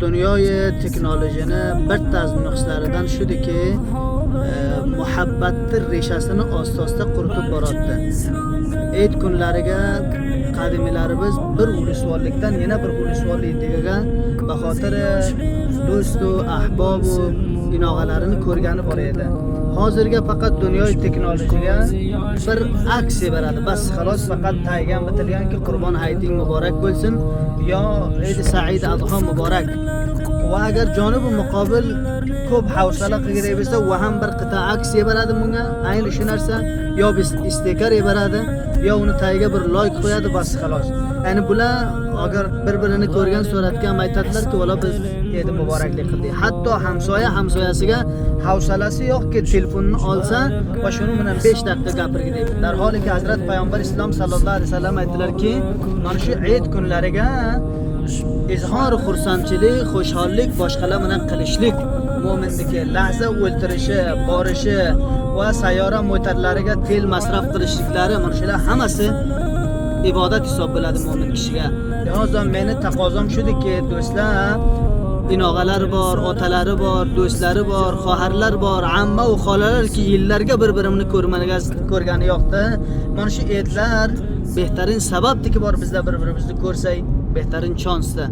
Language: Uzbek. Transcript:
dunyoy teknolojini bir taz nuqsalaridan shudiki, muhabbatning reshasini osta-osta quritib boryapti. Eid kunlariga qadimlarimiz bir ulusvorlikdan yana bir ulusvorlikka baxotir do'stu, ahbobu, inog'alarini ko'rgani bor edi. Hozirga faqat dunyoy teknolojiga bir aksiya beradi. Bas xolos faqat taygan bitilganki Qurbon hayiting muborak bo'lsin yo Eid Said Adha muborak. Va agar jonibi muqobil ko'p havsala qilgan bo'lsa, va ham bir qita aksiya beradi bunga. Ayni shu narsa yo biz istekar beradi, yo uni tagiga bir like qo'yadi, bas xolos. Ya'ni bular agar bir-birini ko'rgan suratga ham aytadilar-ki, "Valla biz Eid muboraklik qildik." Hatto hamsoyasiga havsalasi yo'qki telefonni olsa va shuni bilan 5 daqiqa gapirgidek. Darholiki Hazrat Payg'ambar Islom sallallohu alayhi vasallam aytdilarki, mana shu Eid kunlariga izhor xursandchilik, xo'shallik boshqalar bilan qilishlik mo'minniki lahza o'ltirishi, borishi va sayyora mo'tarlariga tel masraf qilishliklari mana shular hammasi ibodat hisob bo'ladi mo'min kishiga. Yozdan meni taqozom shudiki, do'stlar, inog'alar bor, otalari bor, do'stlari bor, xoharlar bor, amma va xolalarki yillarga bir-birini ko'rgani yo'qdi. Mana shu Eidlar behtarin sababdiki bor bizda bir-birimizni ko'rsak, behtarin chansda.